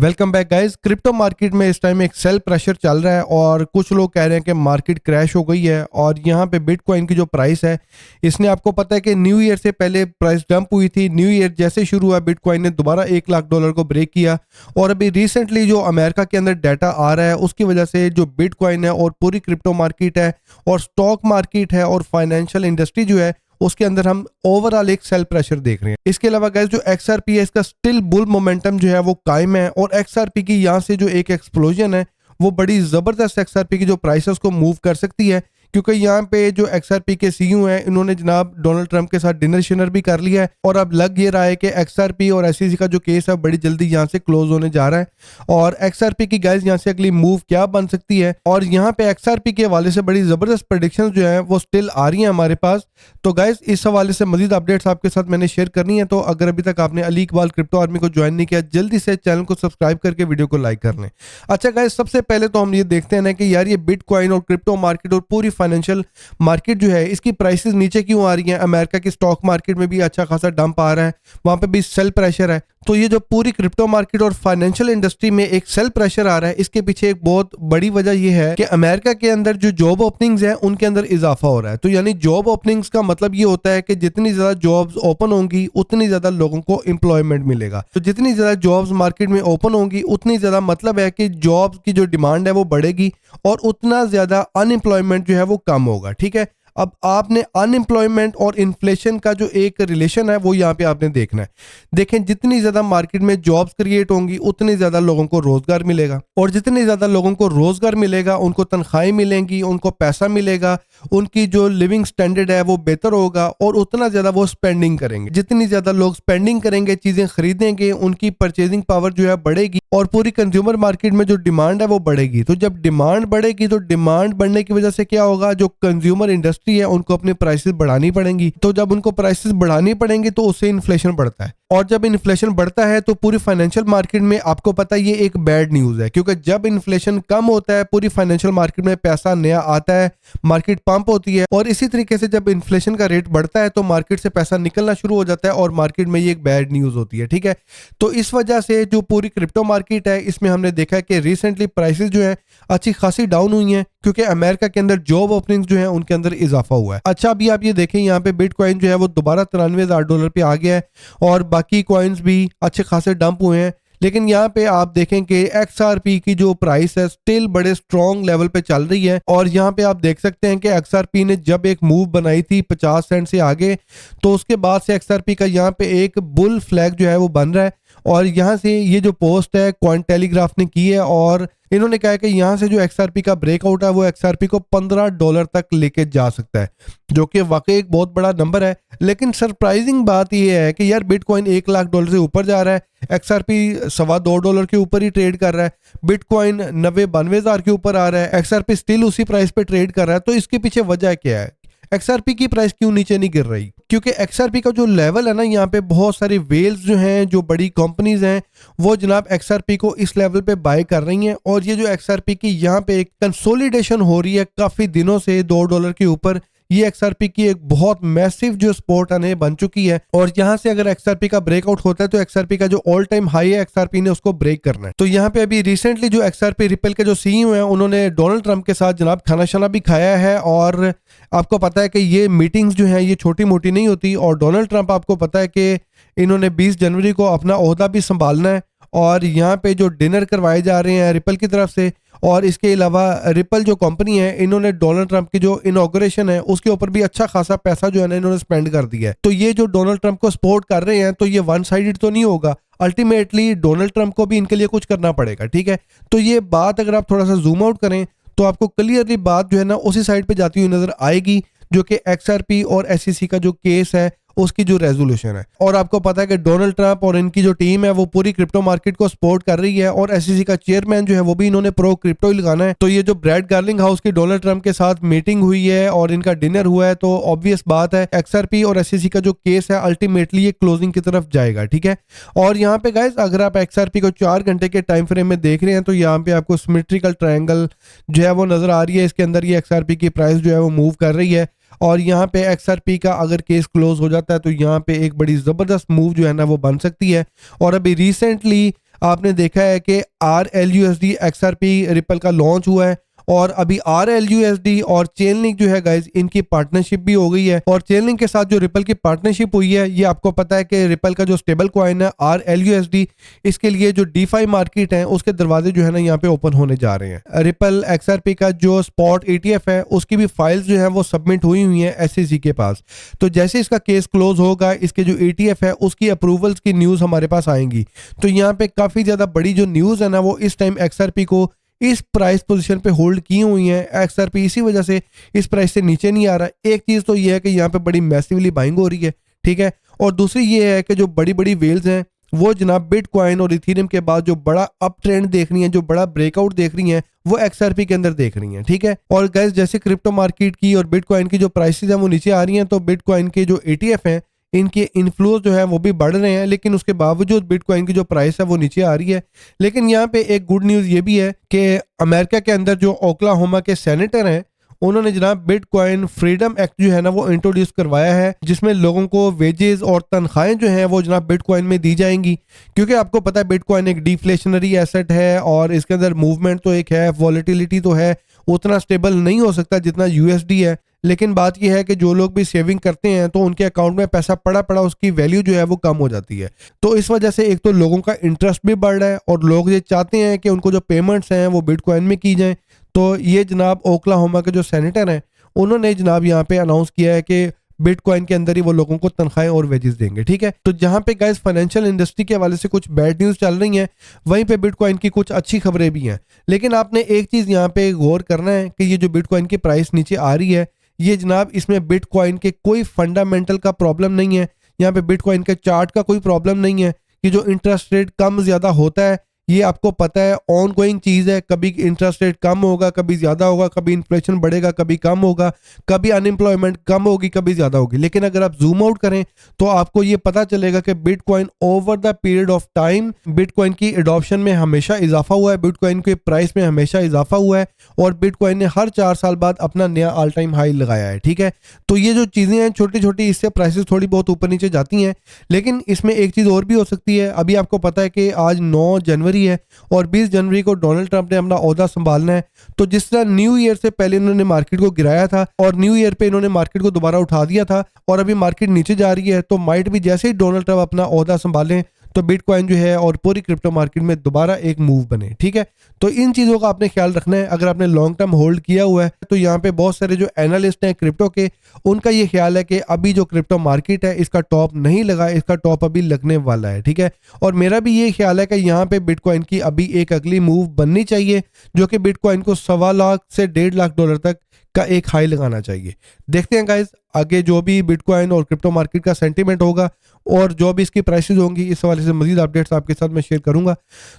Welcome back guys. Crypto market में इस time एक सेल प्रेशर चल रहा है और कुछ लोग कह रहे हैं कि मार्केट क्रैश हो गई है। और यहाँ पे बिटकॉइन की जो प्राइस है, इसने आपको पता है कि न्यू ईयर से पहले प्राइस डंप हुई थी। न्यू ईयर जैसे शुरू हुआ, बिटकॉइन ने दोबारा $1 लाख को ब्रेक किया। और अभी रिसेंटली जो अमेरिका के अंदर डाटा आ रहा है, उसकी वजह से जो बिटकॉइन है और पूरी क्रिप्टो मार्केट है और स्टॉक मार्केट है और फाइनेंशियल इंडस्ट्री जो है, उसके अंदर हम ओवरऑल एक सेल प्रेशर देख रहे हैं। इसके अलावा गाइस जो XRP है, इसका स्टिल बुल मोमेंटम जो है वो कायम है। और XRP की यहाँ से जो एक एक्सप्लोजन है, वो बड़ी जबरदस्त XRP की जो प्राइस है उसको मूव कर सकती है। क्योंकि यहाँ पे जो XRP के CEO हैं, इन्होंने जनाब डोनाल्ड ट्रंप के साथ डिनर शिनर भी कर लिया है। और अब लग ये रहा है कि XRP और SEC का जो केस है बड़ी जल्दी यहाँ से क्लोज होने जा रहा है। और XRP की गाइस यहाँ से अगली मूव क्या बन सकती है, और यहाँ पे XRP के हवाले से बड़ी जबरदस्त प्रेडिक्शन जो है वो स्टिल आ रही है हमारे पास। तो गाइस इस हवाले से मजीद अपडेट्स आपके साथ मैंने शेयर करनी है। तो अगर अभी तक आपने अली इकबाल क्रिप्टो आर्मी को ज्वाइन नहीं किया, जल्दी से चैनल को सब्सक्राइब करके वीडियो को लाइक कर लें। अच्छा गाइस, सबसे पहले तो हम ये देखते हैं ना कि यार ये बिटकॉइन और क्रिप्टो मार्केट और पूरी फाइनेंशियल मार्केट जो है, इसकी प्राइसेस नीचे क्यों आ रही हैं। अमेरिका की स्टॉक मार्केट में भी अच्छा खासा डंप आ रहा है, वहां पे भी सेल प्रेशर है। तो ये जो पूरी क्रिप्टो मार्केट और फाइनेंशियल इंडस्ट्री में एक सेल प्रेशर आ रहा है, इसके पीछे एक बहुत बड़ी वजह यह है कि अमेरिका के अंदर जो जॉब ओपनिंग्स हैं उनके अंदर इजाफा हो रहा है। तो यानी जॉब ओपनिंग्स का मतलब ये होता है कि जितनी ज्यादा जॉब्स ओपन होंगी उतनी ज्यादा लोगों को एम्प्लॉयमेंट मिलेगा। तो जितनी ज्यादा जॉब्स मार्केट में ओपन होंगी उतनी ज्यादा मतलब है कि जॉब्स की जो डिमांड है वो बढ़ेगी और उतना ज्यादा अनएम्प्लॉयमेंट जो है वो कम होगा। ठीक है, अब आपने अनएम्प्लॉयमेंट और इन्फ्लेशन का जो एक रिलेशन है वो यहाँ पे आपने देखना है। देखें, जितनी ज्यादा मार्केट में जॉब्स क्रिएट होंगी उतनी ज्यादा लोगों को रोजगार मिलेगा, और जितनी ज्यादा लोगों को रोजगार मिलेगा उनको तनख्वाहें मिलेंगी, उनको पैसा मिलेगा, उनकी जो लिविंग स्टैंडर्ड है वो बेहतर होगा और उतना ज्यादा वो स्पेंडिंग करेंगे। जितनी ज्यादा लोग स्पेंडिंग करेंगे, चीजें खरीदेंगे, उनकी परचेजिंग पावर जो है बढ़ेगी और पूरी कंज्यूमर मार्केट में जो डिमांड है वो बढ़ेगी। तो जब डिमांड बढ़ेगी तो डिमांड बढ़ने की वजह से क्या होगा, जो कंज्यूमर इंडस्ट्री है उनको अपनी प्राइसेस बढ़ानी पड़ेंगी। तो जब उनको प्राइसेस बढ़ानी पड़ेंगी तो उससे इन्फ्लेशन बढ़ता है, और जब इन्फ्लेशन बढ़ता है तो पूरी फाइनेंशियल मार्केट में आपको पता है ये एक बैड न्यूज है। क्योंकि जब इन्फ्लेशन कम होता है पूरी फाइनेंशियल मार्केट में पैसा नया आता है, मार्केट पंप होती है। और इसी तरीके से जब इन्फ्लेशन का रेट बढ़ता है तो मार्केट से पैसा निकलना शुरू हो जाता है और मार्केट में ये एक बैड न्यूज होती है। ठीक है, तो इस वजह से जो पूरी क्रिप्टो मार्केट है, इसमें हमने देखा है कि रिसेंटली प्राइसेस जो है अच्छी खासी डाउन हुई हैं, क्योंकि अमेरिका के अंदर जॉब ओपनिंग्स जो है उनके अंदर इजाफा हुआ है। अच्छा, अभी आप ये देखें, यहाँ पे बिटकॉइन जो है वो दोबारा $93,000 पे आ गया है और बाकी कॉइन्स भी अच्छे खासे डंप हुए हैं। लेकिन यहाँ पे आप देखें कि XRP की जो प्राइस है स्टिल बड़े स्ट्रॉन्ग लेवल पे चल रही है। और यहाँ पे आप देख सकते हैं कि XRP ने जब एक मूव बनाई थी 50 सेंट से आगे, तो उसके बाद से XRP का यहाँ पे एक बुल फ्लैग जो है वो बन रहा है। और यहाँ से ये जो पोस्ट है कॉइन टेलीग्राफ ने की है, और इन्होंने कहा है कि यहाँ से जो XRP का ब्रेकआउट है वो XRP को $15 तक लेके जा सकता है, जो कि वाकई एक बहुत बड़ा नंबर है। लेकिन सरप्राइजिंग बात यह है कि यार बिटकॉइन $1 लाख से ऊपर जा रहा है, XRP $2.25 के ऊपर ही ट्रेड कर रहा है, बिटकॉइन 92 हज़ार के ऊपर आ रहा है, XRP स्टिल उसी प्राइस पे ट्रेड कर रहा है। तो इसके पीछे वजह क्या है, XRP की प्राइस क्यों नीचे नहीं गिर रही? क्योंकि XRP का जो लेवल है ना, यहाँ पे बहुत सारी वेल्स जो हैं, जो बड़ी कंपनीज हैं, वो जनाब XRP को इस लेवल पे बाय कर रही हैं। और ये जो XRP की यहाँ पे एक कंसोलिडेशन हो रही है काफी दिनों से $2 के ऊपर, ये XRP की एक बहुत मैसिव जो सपोर्ट आने बन चुकी है। और यहाँ से अगर XRP का ब्रेकआउट होता है तो XRP का जो ऑल टाइम हाई है XRP ने उसको ब्रेक करना है। तो यहाँ पे अभी रिसेंटली जो XRP रिपल के जो CEO हैं, उन्होंने डोनाल्ड ट्रंप के साथ जनाब खाना शाना भी खाया है। और आपको पता है कि ये मीटिंग्स जो हैं ये छोटी मोटी नहीं होती। और डोनाल्ड ट्रंप, आपको पता है कि इन्होंने 20 जनवरी को अपना ओहदा भी संभालना है, और यहाँ पे जो डिनर करवाए जा रहे हैं रिपल की तरफ से। और इसके अलावा रिपल जो कंपनी है, इन्होंने डोनाल्ड ट्रंप की जो इनॉग्रेशन है उसके ऊपर भी अच्छा खासा पैसा जो है ना इन्होंने स्पेंड कर दिया है। तो ये जो डोनाल्ड ट्रंप को सपोर्ट कर रहे हैं, तो ये वन साइडेड तो नहीं होगा, अल्टीमेटली डोनाल्ड ट्रंप को भी इनके लिए कुछ करना पड़ेगा। ठीक है, तो ये बात अगर आप थोड़ा सा जूम आउट करें तो आपको क्लियरली बात जो है ना उसी साइड पे जाती हुई नजर आएगी, जो कि XRP और SEC का जो केस है उसकी जो रेजोल्यूशन है। और आपको पता है कि डोनाल्ड ट्रंप और इनकी जो टीम है वो पूरी क्रिप्टो मार्केट को सपोर्ट कर रही है, और SEC का चेयरमैन जो है वो भी इन्होंने प्रो क्रिप्टो ही लगाना है। तो ये जो ब्रैड गार्लिंग हाउस की डोनाल्ड ट्रंप के साथ मीटिंग हुई है और इनका डिनर हुआ है, तो ऑब्वियस बात है XRP और SEC का जो केस है अल्टीमेटली ये क्लोजिंग की तरफ जाएगा। ठीक है, और यहाँ पे गाइस अगर आप XRP को 4 घंटे के टाइम फ्रेम में देख रहे हैं तो यहाँ पे आपको सिमेट्रिकल ट्रायंगल जो है वो नजर आ रही है। इसके अंदर ये XRP की प्राइस जो है वो मूव कर रही है, और यहाँ पे XRP का अगर केस क्लोज हो जाता है तो यहाँ पे एक बड़ी जबरदस्त मूव जो है ना वो बन सकती है। और अभी रिसेंटली आपने देखा है कि RLUSD XRP रिपल का लॉन्च हुआ है और अभी RLUSD और चेनलिंक जो है गाइज इनकी पार्टनरशिप भी हो गई है। और चेनलिंक के साथ जो रिपल की पार्टनरशिप हुई है, ये आपको पता है कि रिपल का जो स्टेबल कॉइन है RLUSD, इसके लिए जो DeFi मार्केट है उसके दरवाजे जो है ना यहाँ पे ओपन होने जा रहे हैं। रिपल XRP का जो स्पॉट ETF है उसकी भी फाइल्स जो है वो सबमिट हुई है SEC के पास। तो जैसे इसका केस क्लोज होगा, इसके जो ETF है उसकी अप्रूवल्स की न्यूज़ हमारे पास आएंगी। तो यहाँ पे काफ़ी ज़्यादा बड़ी जो न्यूज़ है ना वो इस टाइम XRP को इस प्राइस पोजीशन पे होल्ड की हुई है। XRP इसी वजह से इस प्राइस से नीचे नहीं आ रहा। एक चीज़ तो ये है कि यहाँ पे बड़ी मैसिवली बाइंग हो रही है, ठीक है। और दूसरी ये है कि जो बड़ी बड़ी वेल्स हैं वो जनाब बिटकॉइन और इथेरियम के बाद जो बड़ा अप ट्रेंड देख रही हैं, जो बड़ा ब्रेकआउट देख रही हैं, वो XRP के अंदर देख रही हैं, ठीक है। और गैस जैसे क्रिप्टो मार्केट की और बिटकॉइन की जो प्राइसेस हैं वो नीचे आ रही हैं, तो बिटकॉइन के जो ETF हैं इनके इन्फ्लोज जो है वो भी बढ़ रहे हैं, लेकिन उसके बावजूद बिटकॉइन की जो प्राइस है वो नीचे आ रही है। लेकिन यहाँ पे एक गुड न्यूज़ ये भी है कि अमेरिका के अंदर जो ओक्लाहोमा के सेनेटर हैं उन्होंने जनाब बिटकॉइन फ्रीडम एक्ट जो है ना वो इंट्रोड्यूस करवाया है, जिसमें लोगों को वेजेस और तनख्वाहें जो हैं वो जनाब बिटकॉइन में दी जाएंगी। क्योंकि आपको पता है बिटकॉइन एक डिफ्लेशनरी एसेट है और इसके अंदर मूवमेंट तो एक है, वॉलेटिलिटी तो है, उतना स्टेबल नहीं हो सकता जितना USD है। लेकिन बात यह है कि जो लोग भी सेविंग करते हैं तो उनके अकाउंट में पैसा पड़ा पड़ा उसकी वैल्यू जो है वो कम हो जाती है। तो इस वजह से एक तो लोगों का इंटरेस्ट भी बढ़ रहा है और लोग ये चाहते हैं कि उनको जो पेमेंट्स हैं वो बिटकॉइन में की जाएं। तो ये जनाब ओक्लाहोमा के जो सेनेटर हैं उन्होंने जनाब यहाँ पे अनाउंस किया है कि बिटकॉइन के अंदर ही वो लोगों को तनख्वाहें और वेजेस देंगे, ठीक है। तो जहाँ पे गाइस फाइनेंशियल इंडस्ट्री के हवाले से कुछ बैड न्यूज़ चल रही हैं, वहीं पे बिटकॉइन की कुछ अच्छी खबरें भी हैं। लेकिन आपने एक चीज़ यहाँ पे गौर करना है कि ये जो बिटकॉइन की प्राइस नीचे आ रही है, ये जनाब इसमें बिटकॉइन के कोई फंडामेंटल का प्रॉब्लम नहीं है। यहाँ पे बिटकॉइन के चार्ट का कोई प्रॉब्लम नहीं है। कि जो इंटरेस्ट रेट कम ज़्यादा होता है ये आपको पता है ऑन गोइंग चीज़ है। कभी इंटरेस्ट रेट कम होगा, कभी ज़्यादा होगा, कभी इन्फ्लेशन बढ़ेगा, कभी कम होगा, कभी अनएम्प्लॉयमेंट कम होगी, कभी ज़्यादा होगी। लेकिन अगर आप जूम आउट करें तो आपको ये पता चलेगा कि bitcoin over the period of time bitcoin की एडॉप्शन में हमेशा इजाफा हुआ है, बिटकॉइन के प्राइस में हमेशा इजाफा हुआ है और बिटकॉइन ने हर 4 साल बाद अपना नया ऑल टाइम हाई लगाया है, ठीक है। तो ये जो चीज़ें हैं छोटी छोटी, इससे प्राइसेस थोड़ी बहुत ऊपर नीचे जाती हैं। लेकिन इसमें एक चीज़ और भी हो सकती है। अभी आपको पता है कि आज 9 जनवरी है और 20 जनवरी को डोनाल्ड ट्रंप ने अपना ओहदा संभालना है। तो जिस तरह न्यू ईयर से पहले इन्होंने मार्केट को गिराया था और न्यू ईयर पे इन्होंने मार्केट को दोबारा उठा दिया था और अभी मार्केट नीचे जा रही है, तो माइट भी जैसे ही डोनाल्ड ट्रंप अपना ओहदा संभालें तो बिटकॉइन जो है और पूरी क्रिप्टो मार्केट में दोबारा एक मूव बने, ठीक है। तो इन चीज़ों का आपने ख्याल रखना है। अगर आपने लॉन्ग टर्म होल्ड किया हुआ है तो यहाँ पे बहुत सारे जो एनालिस्ट हैं क्रिप्टो के, उनका ये ख्याल है कि अभी जो क्रिप्टो मार्केट है इसका टॉप नहीं लगा, इसका टॉप अभी लगने वाला है, ठीक है। और मेरा भी ये ख्याल है कि यहाँ पे बिटकॉइन की अभी एक अगली मूव बननी चाहिए जो कि बिटकॉइन को $1.25 से $1.5 तक का एक हाई लगाना चाहिए। देखते हैं गाइज आगे जो भी बिटकॉइन और क्रिप्टो मार्केट का सेंटीमेंट होगा और जो भी इसकी प्राइसेस होंगी, इस हवाले से मजीद अपडेट्स आपके साथ मैं शेयर करूंगा।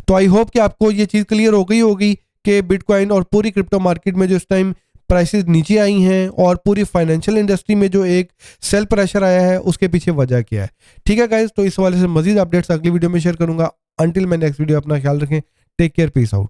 तो आई होप कि आपको ये चीज़ क्लियर हो गई होगी कि बिटकॉइन और पूरी क्रिप्टो मार्केट में जो इस टाइम प्राइसेस नीचे आई हैं और पूरी फाइनेंशियल इंडस्ट्री में जो एक सेल प्रेशर आया है उसके पीछे वजह क्या है, ठीक है गाइज। तो इस हवाले से मजीद अपडेट्स अगली वीडियो में शेयर करूंगा। अंटिल मैं नेक्स्ट वीडियो, अपना ख्याल रखें, टेक केयर, पीस आउट।